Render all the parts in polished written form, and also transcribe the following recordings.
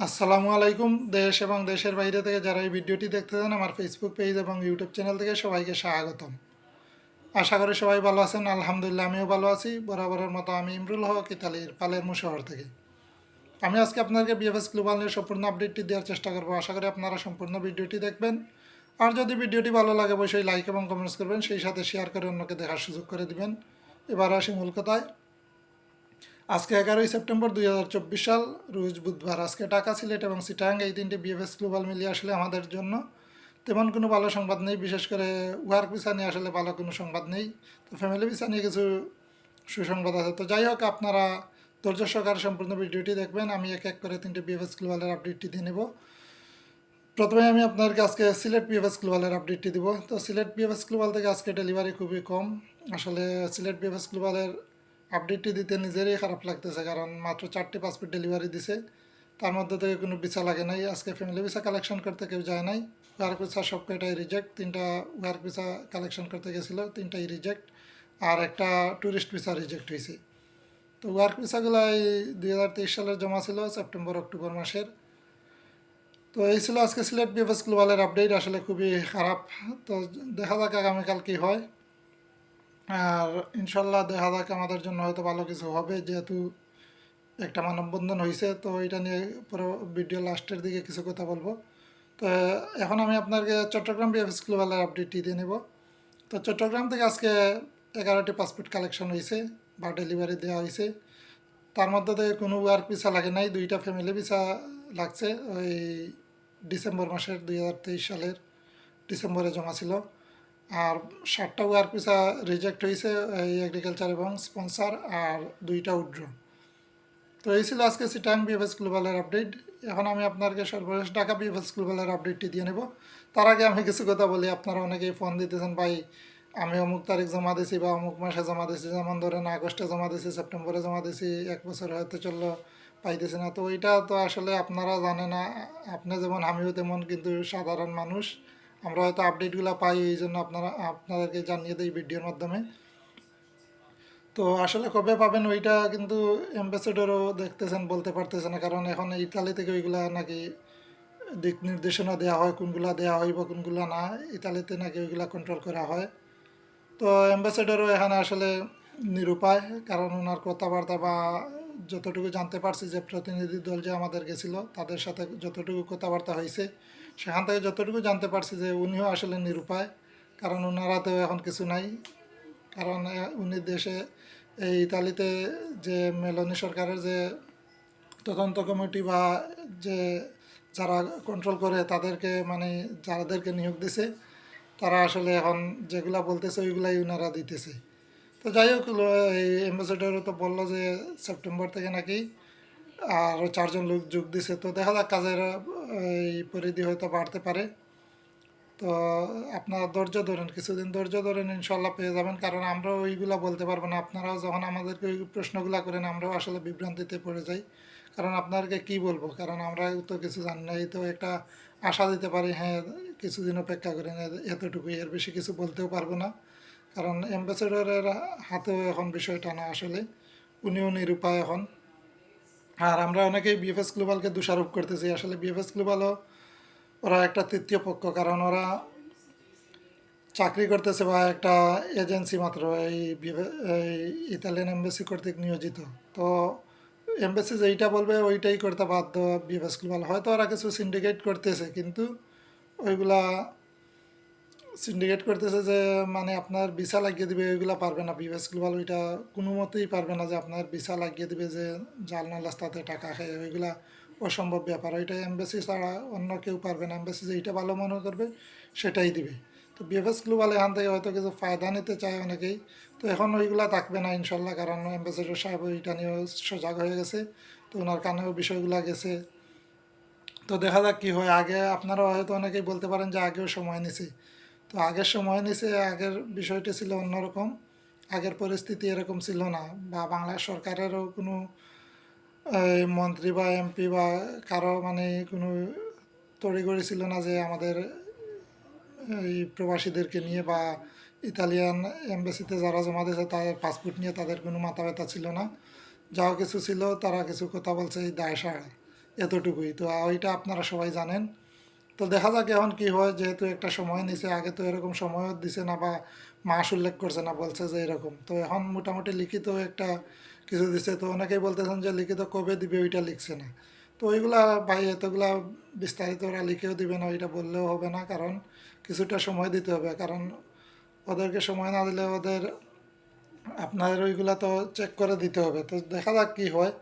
আসসালামু আলাইকুম। দেশ এবং দেশের বাইরে থেকে যারা এই ভিডিওটি দেখতেছেন আমার ফেসবুক পেজ এবং ইউটিউব চ্যানেল থেকে সবাইকে স্বাগতম। আশা করি সবাই ভালো আছেন। আলহামদুলিল্লাহ আমিও ভালো আছি। বরাবরের মতো আমি ইমরুল হক, ইতালির পালেরমো শহর থেকে। আমি আজকে আপনাদেরকে বিএফএস গ্লোবাল নিয়ে সম্পূর্ণ আপডেটটি দেওয়ার চেষ্টা করব। আশা করি আপনারা সম্পূর্ণ ভিডিওটি দেখবেন। আর যদি ভিডিওটি ভালো লাগে অবশ্যই লাইক এবং কমেন্টস করবেন, সেই সাথে শেয়ার করে অন্যকে দেখার সুযোগ করে দিবেন। এবার আসি মূল কথায়। আজকে 11ই সেপ্টেম্বর 2024 সাল, রোজ বুধবার। আজকে ঢাকা, সিলেট এবং চিটাগাং এই তিনটি বিএফএস গ্লোবাল মিলিয়ে আসলে আমাদের জন্য তেমন কোনো ভালো সংবাদ নেই। বিশেষ করে ওয়ার্ক ভিসা নিয়ে আসলে ভালো কোনো সংবাদ নেই। তো ফ্যামিলি ভিসা নিয়ে কিছু সুসংবাদ আছে। তো যাই হোক, আপনারা ধৈর্য সহকারে সম্পূর্ণ ভিডিওটি দেখবেন। আমি এক এক করে তিনটে বিএফএস গ্লোবালের আপডেটটি দিয়ে নেব। প্রথমে আমি আপনাদেরকে আজকে সিলেট বিএফএস গ্লোবালের আপডেটটি দিব। তো সিলেট বিএফএস গ্লোবাল থেকে আজকে ডেলিভারি খুবই কম। আসলে সিলেট বিএফএস গ্লোবালের আপডেটটি দিতে নিজেরই খারাপ লাগতেছে, কারণ মাত্র 4টি পাসপোর্ট ডেলিভারি দিছে। তার মধ্যে থেকে কোনো ভিসা লাগে নাই। আজকে ফ্যামিলি ভিসা কালেকশন করতে কেউ যায় নাই। ওয়ার্ক ভিসা সব কয়টাই রিজেক্ট। 3টা ওয়ার্ক ভিসা কালেকশন করতে গেছিলো, 3টাই রিজেক্ট। আর একটা ট্যুরিস্ট ভিসা রিজেক্ট হয়েছে। তো ওয়ার্ক ভিসাগুলো এই 2023 সালের জমা ছিল সেপ্টেম্বর অক্টোবর মাসের। তো এই ছিল আজকে সিলেট বিএফএস গ্লোবালের আপডেট। আসলে খুবই খারাপ। তো দেখা যাক আগামীকাল কী হয়। আর ইনশাল্লাহ দেখা যাক আমাদের জন্য হয়তো ভালো কিছু হবে, যেহেতু একটা মানববন্ধন হয়েছে। তো এটা নিয়ে পুরো ভিডিও লাস্টের দিকে কিছু কথা বলবো। তো এখন আমি আপনাকে চট্টগ্রাম বিএফএস গ্লোবালের আপডেটটি দিয়ে নেব। তো চট্টগ্রাম থেকে আজকে 11টি পাসপোর্ট কালেকশন হয়েছে বা ডেলিভারি দেওয়া হয়েছে। তার মধ্যে থেকে কোনো ওয়ার্ক ভিসা লাগে নাই, 2টা ফ্যামিলি ভিসা লাগছে। ওই ডিসেম্বর মাসের 2023 সালের ডিসেম্বরে জমা ছিল। আর 7টা ওয়ার্ক ভিসা রিজেক্ট হয়েছে, এই এগ্রিকালচার এবং স্পন্সার, আর 2টা উইথড্র। তো এই ছিল আজকে চিটাং বিএফএস গ্লোবালের আপডেট। এখন আমি আপনাকে সর্বশেষ ঢাকা বিএফএস গ্লোবালের আপডেটটি দিয়ে নেব। তার আগে আমি কিছু কথা বলি। আপনারা অনেকেই ফোন দিতেছেন, ভাই আমি অমুক তারিখ জমা দিছি বা অমুক মাসে জমা দিছি, যেমন ধরেন আগস্টে জমা দিছি, সেপ্টেম্বরে জমা দিছি, 1 বছর হয়তো চললো, পাইতেছি না। তো ওইটা তো আসলে আপনারা জানে না। আপনি যেমন আমিও তেমন, কিন্তু সাধারণ মানুষ আমরা হয়তো আপডেটগুলো পাই, এই জন্য আপনাদেরকে জানিয়ে দিই ভিডিওর মাধ্যমে। তো আসলে কবে পাবেন ওইটা কিন্তু অ্যাম্বাসেডরও দেখতেছেন, বলতে পারতেছে না, কারণ এখন ইতালি থেকে ওইগুলা নাকি দিক নির্দেশনা দেওয়া হয়, কোনগুলা দেওয়া হয় বা কোনগুলা না। ইতালিতে নাকি ওইগুলা কন্ট্রোল করা হয়। তো অ্যাম্বাসেডরও এখানে আসলে নিরুপায়, কারণ ওনার কথাবার্তা বা যতটুকু জানতে পারছি যে প্রতিনিধি দল যে আমাদের গেছিলো তাদের সাথে যতটুকু কথাবার্তা হয়েছে, সেখান থেকে যতটুকু জানতে পারছি যে উনিও আসলে নিরুপায়, কারণ ওনারাতেও এখন কিছু নাই। কারণ উনি দেশে এই ইতালিতে যে মেলোনি সরকারের যে তদন্ত কমিটি বা যে যারা কন্ট্রোল করে তাদেরকে, মানে যাদেরকে নিয়োগ দিছে, তারা আসলে এখন যেগুলা বলতেছে ওইগুলাই ওনারা দিতেছে। তো যাই হোক, এই অ্যাম্বাসেডারও তো বললো যে সেপ্টেম্বর থেকে নাকি আরও 4জন লোক যোগ দিছে। তো দেখা যাক কাজের এই পরিধি হয়তো বাড়তে পারে। তো আপনারা ধৈর্য ধরেন, কিছুদিন ধৈর্য ধরেন, ইনশাল্লাহ পেয়ে যাবেন। কারণ আমরাও ওইগুলা বলতে পারবো না। আপনারাও যখন আমাদেরকে ওই প্রশ্নগুলো করেন, আমরাও আসলে বিভ্রান্তিতে পড়ে যাই। কারণ আপনাদেরকে কি বলবো, কারণ আমরা তো কিছু জানি না। এই তো একটা আশা দিতে পারি, হ্যাঁ কিছুদিন অপেক্ষা করেন, এতটুকুই, এর বেশি কিছু বলতেও পারবো না। কারণ অ্যাম্বাসেডরের হাতেও এখন বিষয়টা না, আসলে উনিও নিরুপায় এখন। আর আমরা অনেকেই বিএফএস গ্লোবালকে দোষারোপ করতেছি। আসলে বিএফএস গ্লোবালও ওরা একটা তৃতীয় পক্ষ, কারণ ওরা চাকরি করতেছে বা একটা এজেন্সি মাত্র, এই ইতালিয়ান এমবেসি কর্তৃক নিয়োজিত। তো এমবেসি যেইটা বলবে ওইটাই করতে বাধ্য বিএফএস গ্লোবাল। হয়তো ওরা কিছু সিন্ডিকেট করতেছে, কিন্তু ওইগুলা সিন্ডিকেট করতেছে যে মানে আপনার ভিসা লাগিয়ে দিবে, ওইগুলা পারবে না বিএফএস গ্লোবাল। ওইটা কোনো মতেই পারবে না যে আপনার ভিসা লাগিয়ে দিবে, যে জালনা রাস্তাতে টাকা খায়, ওইগুলা অসম্ভব ব্যাপার। ওইটা এমবেসি ছাড়া অন্য কেউ পারবে না। এমবেসি যেইটা ভালো মনে করবে সেটাই দিবে। তো বিএফএস গ্লোবাল এখান থেকে হয়তো কিছু ফায়দা নিতে চায় অনেকেই। তো এখন ওইগুলা থাকবে না ইনশাল্লাহ, কারণ অ্যাম্বাসেডর সাহেব ওইটা নিয়েও সজাগ হয়ে গেছে। তো ওনার কানেও বিষয়গুলো গেছে। তো দেখা যাক কী হয়। আগে আপনারা হয়তো অনেকেই বলতে পারেন যে আগেও সময় নিছে। তো আগের সময় নিছে, আগের বিষয়টি ছিল অন্যরকম। আগের পরিস্থিতি এরকম ছিল না, বা বাংলা সরকারেরও কোনো মন্ত্রী বা এমপি বা কারো মানে কোনো তড়িঘড়ি ছিল না যে আমাদের এই প্রবাসীদেরকে নিয়ে বা ইতালিয়ান এম্বাসিতে যারা জমা দিয়েছে তাদের পাসপোর্ট নিয়ে তাদের কোনো মাথা ব্যথা ছিল না। যাও কিছু ছিল, তারা কিছু কথা বলছে এই দায় সারা। এতটুকুই। তো ওইটা আপনারা সবাই জানেন। তো দেখা যাক এখন কি হয়, যেহেতু একটা সময় নিছে, আগে তো এরকম সময়ও দিছে না বা মাস উল্লেখ করছে না, বলছে যে এরকম। তো এখন মোটামুটি লিখিত একটা কিছু দিছে। তো অনেকেই বলতেছেন যে লিখিত কবে দিবে ওইটা লিখছে না। তো ওইগুলা ভাই এতগুলা বিস্তারিত ওরা লিখেও দিবে না, ওইটা বললেও হবে না, কারণ কিছুটা সময় দিতে হবে। কারণ ওদেরকে সময় না দিলে ওদের আপনাদের ওইগুলা তো চেক করে দিতে হবে। তো দেখা যাক কি হয়।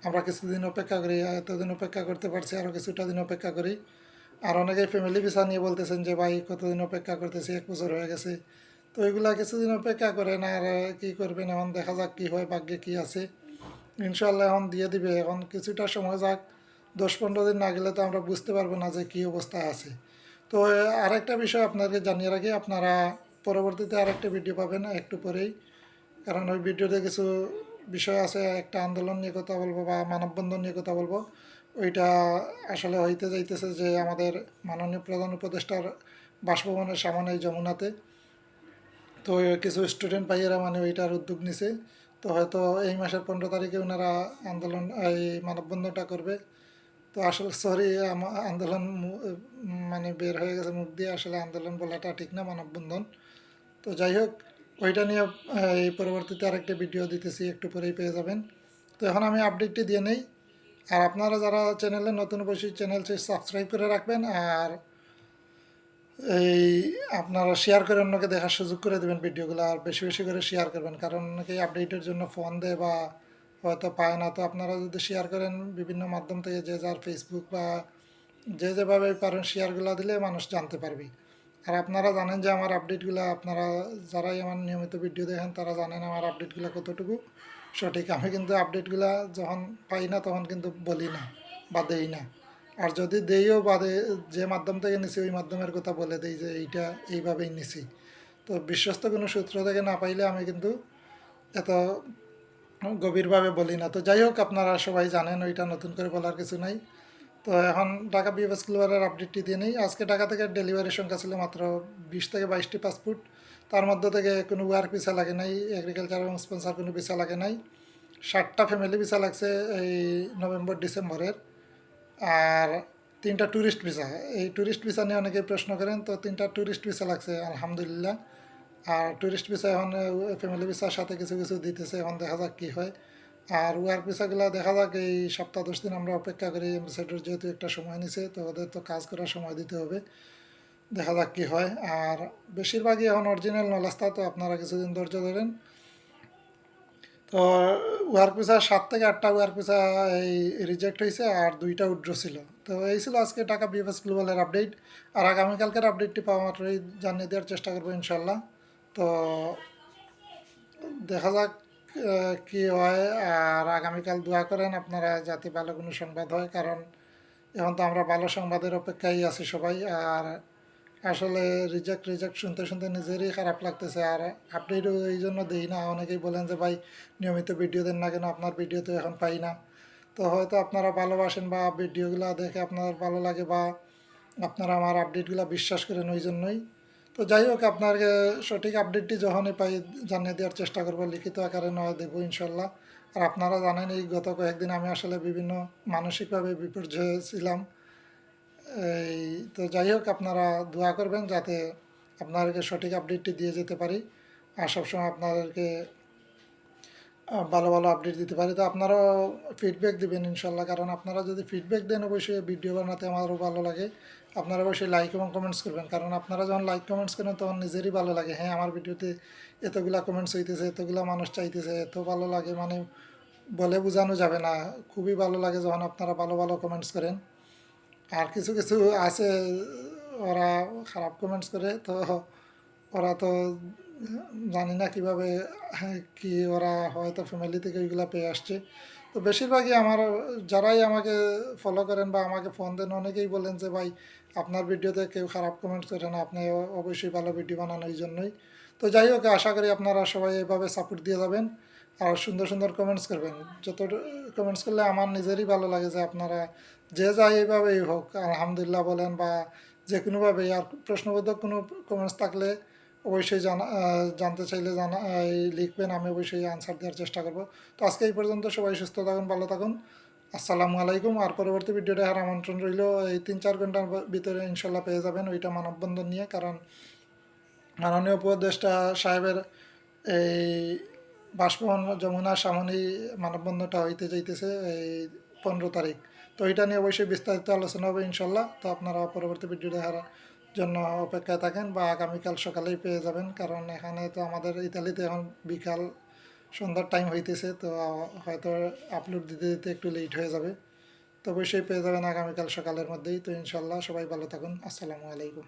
আমরা কিছুদিন অপেক্ষা করি, এতদিন অপেক্ষা করতে পারছি, আরও কিছুটা দিন অপেক্ষা করি। আর অনেকেই ফ্যামিলি ভিসা নিয়ে বলতেছেন যে ভাই কতদিন অপেক্ষা করতেছি, 1 বছর হয়ে গেছে। তো এগুলা কিছুদিন অপেক্ষা করেন, আর কি করবেন, এখন দেখা যাক কি হয়, ভাগ্যে কি আছে। ইনশাল্লাহ এখন দিয়ে দিবে। এখন কিছুটা সময় যাক, 10-15 দিন না গেলে তো আমরা বুঝতে পারবো না যে কী অবস্থায় আছে। তো আরেকটা বিষয় আপনাকে জানিয়ে রাখি, আপনারা পরবর্তীতে আরেকটা ভিডিও পাবেন একটু পরেই। কারণ ওই ভিডিওতে কিছু বিষয় আছে, একটা আন্দোলন নিয়ে কথা বলবো বা মানববন্ধন নিয়ে কথা বলবো। ওইটা আসলে হইতে যাইতেছে যে আমাদের মাননীয় প্রধান উপদেষ্টার বাসভবনের সামনে এই যমুনাতে। তো কিছু স্টুডেন্ট ভাইয়েরা মানে ওইটার উদ্যোগ নিছে। তো হয়তো এই মাসের 15 তারিখে ওনারা আন্দোলন এই মানববন্ধনটা করবে। তো আসলে সরি, আন্দোলন মানে বের হয়ে গেছে মুখ দিয়ে, আসলে আন্দোলন বলাটা ঠিক না, মানববন্ধন। তো যাই হোক, ওইটা নিয়ে এই পরবর্তীতে আরেকটা ভিডিও দিতেছি, একটু পরেই পেয়ে যাবেন। তো এখন আমি আপডেটটি দিয়ে নেই। আর আপনারা যারা চ্যানেলে নতুন, অবশ্যই চ্যানেলটি সাবস্ক্রাইব করে রাখবেন। আর এই আপনারা শেয়ার করে অন্যকে দেখার সুযোগ করে দেবেন ভিডিওগুলো, আর বেশি বেশি করে শেয়ার করবেন, কারণ অনেকেই আপডেটের জন্য ফোন দেয় বা হয়তো পায় না। তো আপনারা যদি শেয়ার করেন বিভিন্ন মাধ্যম থেকে, যে যার ফেসবুক বা যে যেভাবে পারেন, শেয়ারগুলো দিলে মানুষ জানতে পারবে। আর আপনারা জানেন যে আমার আপডেটগুলো, আপনারা যারাই আমার নিয়মিত ভিডিও দেখেন তারা জানেন আমার আপডেটগুলো কতটুকু সঠিক। আমি কিন্তু আপডেটগুলো যখন পাই না তখন কিন্তু বলি না বা দেই না। আর যদি দেইও বা যে মাধ্যম থেকে নিছি ওই মাধ্যমের কথা বলে দেই যে এইটা এইভাবেই নিছি। তো বিশ্বস্ত কোনো সূত্র থেকে না পাইলে আমি কিন্তু এত গভীরভাবে বলি না। তো যাই হোক, আপনারা সবাই জানেন, ওইটা নতুন করে বলার কিছু নাই। তো এখন ঢাকা বিএফএস গ্লোবালের আপডেটটি দিয়ে নেই। আজকে ঢাকা থেকে ডেলিভারির সংখ্যা ছিল মাত্র 20 থেকে 22টি পাসপোর্ট। তার মধ্যে থেকে কোনো ওয়ার্ক ভিসা লাগে নাই, এগ্রিকালচার এবং স্পন্সার কোনো ভিসা লাগে নাই। 60টা ফ্যামিলি ভিসা লাগছে এই নভেম্বর-ডিসেম্বরের। আর 3টা ট্যুরিস্ট ভিসা। এই ট্যুরিস্ট ভিসা নিয়ে অনেকেই প্রশ্ন করেন, তো 3টা ট্যুরিস্ট ভিসা লাগছে আলহামদুলিল্লাহ। আর ট্যুরিস্ট ভিসা এখন ফ্যামিলি ভিসার সাথে কিছু কিছু দিতেছে, এখন দেখা যাক কী হয়। আর ওয়ার্ক ভিসাগুলো দেখা যাক, এই সপ্তাহ 10 দিন আমরা অপেক্ষা করি। অ্যাম্বাসেডর যেহেতু একটা সময় নিছে, তো ওদের তো কাজ করার সময় দিতে হবে। দেখা যাক কী হয়। আর বেশিরভাগই এখন অরিজিনাল নলেজটা, তো আপনারা কিছুদিন ধৈর্য ধরেন। তো ওয়ার্ক ভিসা 7 থেকে 8টা ওয়ার্ক ভিসা এই রিজেক্ট হয়েছে, আর 2টা উইথড্র ছিল। তো এই ছিল আজকে ঢাকা বিএফএস গ্লোবালের আপডেট। আর আগামীকালকের আপডেটটি পাওয়া মাত্রই জানিয়ে দেওয়ার চেষ্টা করবো ইনশাল্লাহ। তো দেখা যাক কি হয়। আর আগামীকাল দোয়া করেন আপনারা যাতে ভালো কোনো সংবাদ হয়, কারণ এখন তো আমরা ভালো সংবাদের অপেক্ষায় আছি সবাই। আর আসলে রিজেক্ট রিজেক্ট শুনতে শুনতে নিজেরই খারাপ লাগতেছে। আর আপডেটও এই জন্য দিই না, অনেকেই বলেন যে ভাই নিয়মিত ভিডিও দেন না কেন, আপনার ভিডিও তো এখন পাই না। তো হয়তো আপনারা ভালোবাসেন বা ভিডিওগুলো দেখে আপনার ভালো লাগে, বা আপনারা আমার আপডেটগুলো বিশ্বাস করেন, ওই জন্যই। তো যাই হোক, আপনাকে সঠিক আপডেটটি যখনই পাই জানিয়ে দেওয়ার চেষ্টা করবো, লিখিত আকারে নয় দেবো ইনশাল্লাহ। আর আপনারা জানেন এই গত কয়েকদিন আমি আসলে বিভিন্ন মানসিকভাবে বিপর্যয়ে ছিলাম। এই তো যাই হোক, আপনারা দোয়া করবেন যাতে আপনাদেরকে সঠিক আপডেটটি দিয়ে যেতে পারি, আর সবসময় আপনাদেরকে ভালো ভালো আপডেট দিতে পারি। তো আপনারাও ফিডব্যাক দিবেন ইনশাল্লাহ, কারণ আপনারা যদি ফিডব্যাক দেন অবশ্যই ভিডিও বানাতে আমারও ভালো লাগে। আপনারা অবশ্যই লাইক এবং কমেন্টস করবেন, কারণ আপনারা যখন লাইক কমেন্টস করেন তখন নিজেরই ভালো লাগে। হ্যাঁ, আমার ভিডিওতে এতগুলা কমেন্টস হইতেছে, এতগুলা মানুষ চাইতেছে, এত ভালো লাগে, মানে বলে বোঝানো যাবে না। খুবই ভালো লাগে যখন আপনারা ভালো ভালো কমেন্টস করেন। আর কিছু কিছু আছে, ওরা খারাপ কমেন্টস করে। তো ওরা তো জানি না কিভাবে, কি ওরা হয়তো ফ্যামিলি থেকে ওইগুলো পেয়ে আসছে। তো বেশিরভাগই আমার যারাই আমাকে ফলো করেন বা আমাকে ফোন দেন, অনেকেই বলেন যে ভাই আপনার ভিডিওতে কেউ খারাপ কমেন্ট করে না, আপনি অবশ্যই ভালো ভিডিও বানান, ওই জন্যই। তো যাই হোক, আশা করি আপনারা সবাই এভাবে সাপোর্ট দিয়ে যাবেন আর সুন্দর সুন্দর কমেন্টস করবেন। যত কমেন্টস করলে আমার নিজেরই ভালো লাগে যে আপনারা যে যায় এইভাবেই হোক আলহামদুলিল্লাহ বলেন, বা যে কোনোভাবেই। আর প্রশ্নবোধক কোনো কমেন্টস থাকলে অবশ্যই জানতে চাইলে লিখবেন, আমি অবশ্যই আনসার দেওয়ার চেষ্টা করব। তো আজকে এই পর্যন্ত, সবাই সুস্থ থাকুন, ভালো থাকুন। আসসালামু আলাইকুম। আর পরবর্তী ভিডিও দেখার আমন্ত্রণ রইল। এই ৩-৪ ঘন্টার ভিতরে ইনশাল্লাহ পেয়ে যাবেন ওইটা মানববন্ধন নিয়ে। কারণ মাননীয় উপদেষ্টা সাহেবের এই বাসভবন যমুনার সামনেই মানববন্ধনটা হইতে যাইতেছে এই 15 তারিখ। তো এটা নিয়ে অবশ্যই বিস্তারিত আলোচনা হবে ইনশাল্লাহ। তো আপনারা পরবর্তী ভিডিও দেখার জন্য অপেক্ষায় থাকেন বা আগামীকাল সকালেই পেয়ে যাবেন। কারণ এখানে তো আমাদের ইতালিতে এখন বিকাল সন্ধ্যার টাইম হইতেছে, তো হয়তো আপলোড দিতে দিতে একটু লেট হয়ে যাবে। তো অবশ্যই পেয়ে যাবেন আগামীকাল সকালের মধ্যেই। তো ইনশাল্লাহ সবাই ভালো থাকুন। আসসালামু আলাইকুম।